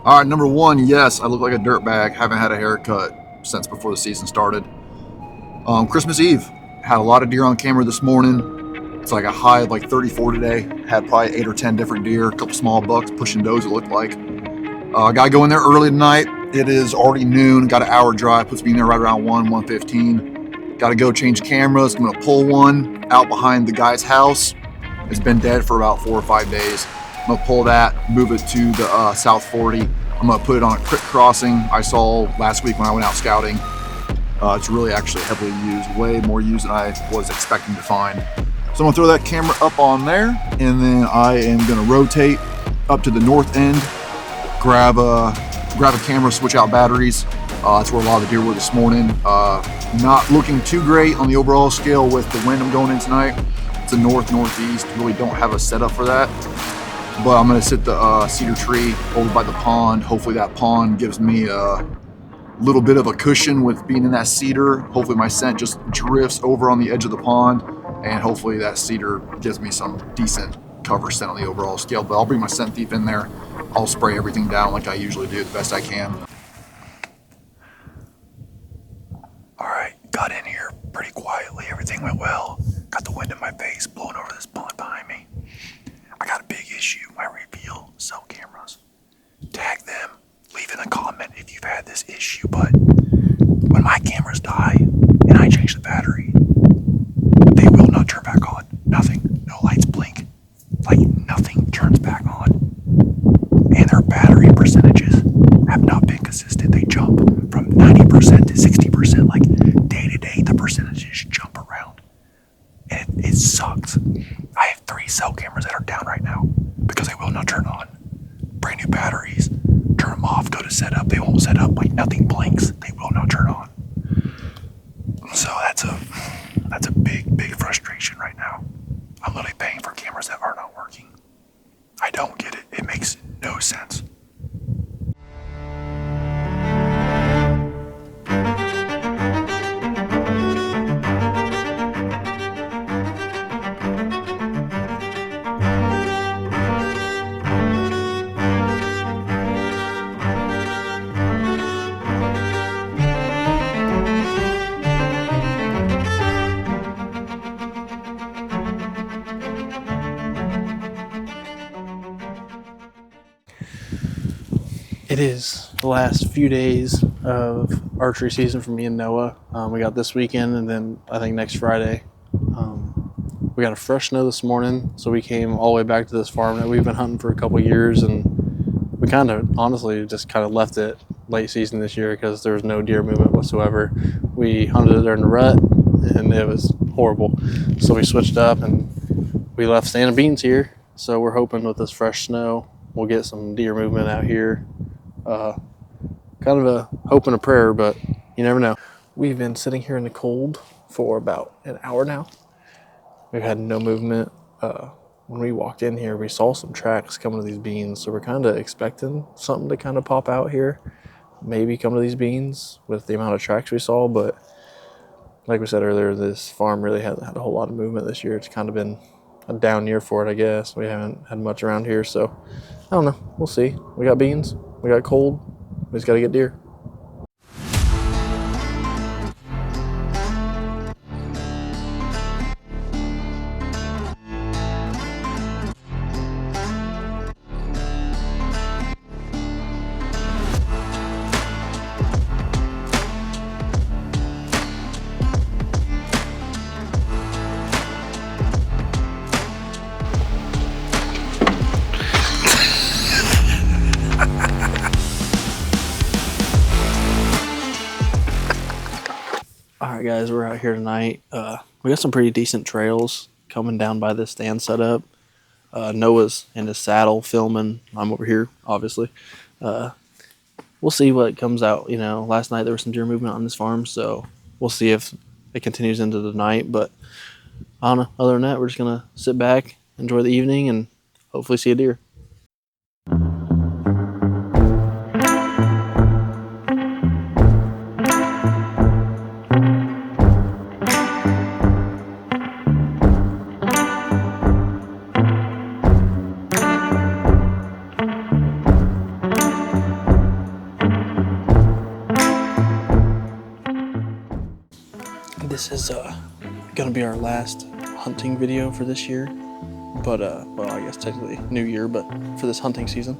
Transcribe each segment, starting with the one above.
All right, number one, yes, I look like a dirtbag. Haven't had a haircut since before the season started. Christmas Eve, had a lot of deer on camera this morning. It's like a high of like 34 today. Had probably 8 or 10 different deer, a couple small bucks pushing does, it looked like. Got to go in there early tonight. It is already noon. Got an hour drive. Puts me in there right around 1:15. Got to go change cameras. I'm going to pull one out behind the guy's house. It's been dead for about 4 or 5 days. I'm going to pull that, move it to the South 40. I'm going to put it on a creek crossing I saw last week when I went out scouting. It's really actually heavily used, way more used than I was expecting to find. So I'm going to throw that camera up on there, and then I am going to rotate up to the north end, grab a camera, switch out batteries. That's where a lot of the deer were this morning. Not looking too great on the overall scale with the wind I'm going in tonight. It's a northeast. Really don't have a setup for that. But I'm going to sit the cedar tree over by the pond. Hopefully that pond gives me a little bit of a cushion with being in that cedar. Hopefully my scent just drifts over on the edge of the pond, and hopefully that cedar gives me some decent cover scent on the overall scale. But I'll bring my scent thief in there. I'll spray everything down like I usually do, the best I can. All right, got in here pretty quietly. Everything went well. Got the wind in my face, blowing over this pond behind me. I got a big issue. My reveal cell cameras. Tag them. Leave in a comment if you've had this issue. But when my cameras die and I change the battery, they will not turn back on. Nothing. No lights blink. Like nothing turns back on. And their battery percentages have not been consistent. They jump from 90% to 60%. Like day to day, the percentages jump around. And it sucks. I have 3 cell cameras that are down right now because they will not turn on. Brand new batteries. Turn them off, go to setup. They won't set up. Like nothing blinks. They will not turn on. So that's a big frustration right now. I'm literally paying for cameras that are not working. I don't get it. It makes no sense. It is the last few days of archery season for me and Noah. We got this weekend, and then I think next Friday. We got a fresh snow this morning, so we came all the way back to this farm that we've been hunting for a couple years, and we kind of honestly just kind of left it late season this year because there was no deer movement whatsoever. We hunted it during the rut, and it was horrible. So we switched up, and we left stand of beans here. So we're hoping with this fresh snow, we'll get some deer movement out here. Kind of a hope and a prayer, but you never know. We've been sitting here in the cold for about an hour now. We've had no movement. When we walked in here, we saw some tracks coming to these beans, so we're kind of expecting something to kind of pop out here. Maybe come to these beans with the amount of tracks we saw, but like we said earlier, this farm really hasn't had a whole lot of movement this year. It's kind of been a down year for it, I guess. We haven't had much around here, so I don't know. We'll see. We got beans. We got cold. We just got to get deer. All right, guys, we're out here tonight. We got some pretty decent trails coming down by this stand setup. Noah's in his saddle filming. I'm over here, obviously. We'll see what comes out. You know, last night there was some deer movement on this farm, so we'll see if it continues into the night. But I don't know. Other than that, we're just going to sit back, enjoy the evening, and hopefully see a deer. This is gonna be our last hunting video for this year, but well, I guess technically new year, but for this hunting season,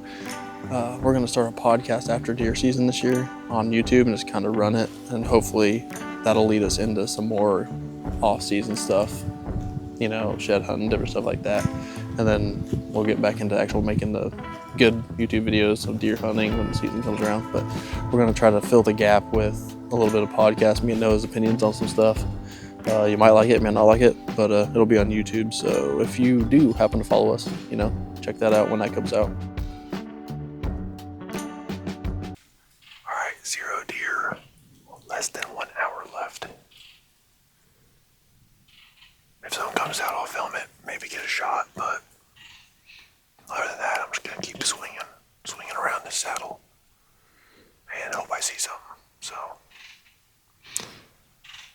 we're gonna start a podcast after deer season this year on YouTube and just kind of run it, and hopefully that'll lead us into some more off-season stuff, you know, shed hunting, different stuff like that, and then we'll get back into actual making the good YouTube videos of deer hunting when the season comes around. But we're gonna try to fill the gap with a little bit of podcast, me and Noah's opinions on some stuff. You might like it, might not like it, but it'll be on YouTube. So if you do happen to follow us, you know, check that out when that comes out. All right, 0 deer, less than 1 hour left. If something comes out, I'll film it, maybe get a shot, but other than that, I'm just gonna keep swinging around this saddle and hope I see something. So,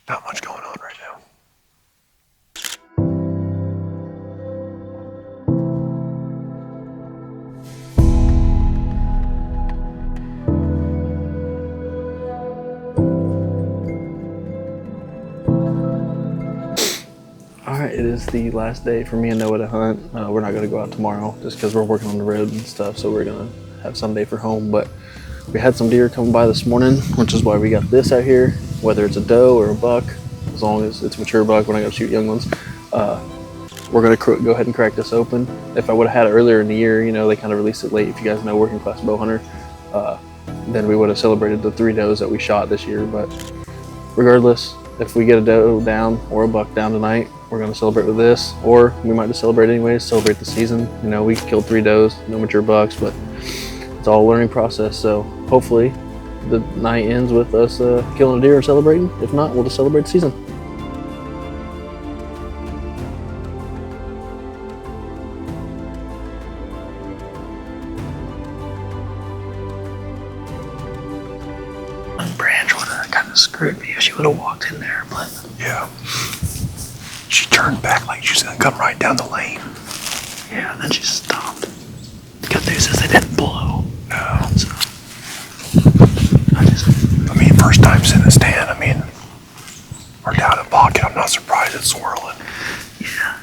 not much going on right now. Alright, it is the last day for me and Noah to hunt. We're not going to go out tomorrow just because we're working on the road and stuff, so we're going to have Sunday for home. But we had some deer come by this morning, which is why we got this out here. Whether it's a doe or a buck, as long as it's a mature buck, we're not going to shoot young ones. We're going to go ahead and crack this open. If I would have had it earlier in the year, you know, they kind of released it late, if you guys know, working class bow hunter, then we would have celebrated the 3 does that we shot this year. But regardless, if we get a doe down or a buck down tonight, we're going to celebrate with this, or we might just celebrate anyways, celebrate the season. You know, we killed 3 does, no mature bucks, but it's all a learning process. So hopefully the night ends with us killing a deer and celebrating. If not, we'll just celebrate the season. Branch would have kind of screwed me if she would have walked in there, but Yeah. She turned back like she was gonna come right down the lane. yeah, and then she stopped. Good news is they didn't blow. No. So I mean, first time sitting in a stand, I mean, we're down in pocket. I'm not surprised it's swirling. yeah,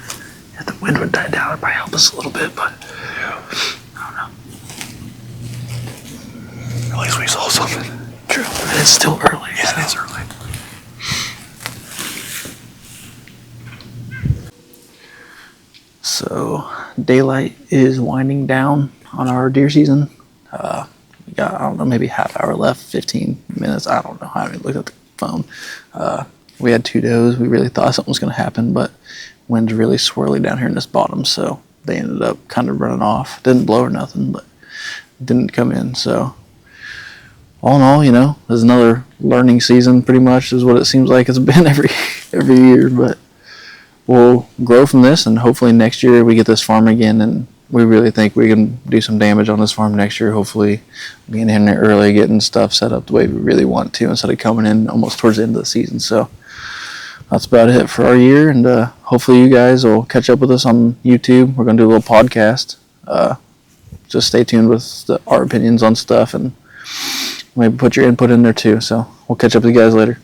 if the wind would die down, it'd probably help us a little bit, but Yeah. I don't know. At least we saw something. True, and it's still early. Yeah, so. it is early. So daylight is winding down on our deer season. We got, I don't know, maybe half hour left, 15 minutes. I don't know. I haven't looked at the phone. We had 2 does. We really thought something was going to happen, but wind's really swirly down here in this bottom, so they ended up kind of running off. Didn't blow or nothing, but didn't come in. So all in all, you know, there's another learning season. Pretty much is what it seems like it's been every year, but we'll grow from this, and hopefully next year we get this farm again, and we really think we can do some damage on this farm next year. Hopefully being in there early, getting stuff set up the way we really want to, instead of coming in almost towards the end of the season. So that's about it for our year, and hopefully you guys will catch up with us on YouTube. We're going to do a little podcast. Just stay tuned with our opinions on stuff, and maybe put your input in there too. So we'll catch up with you guys later.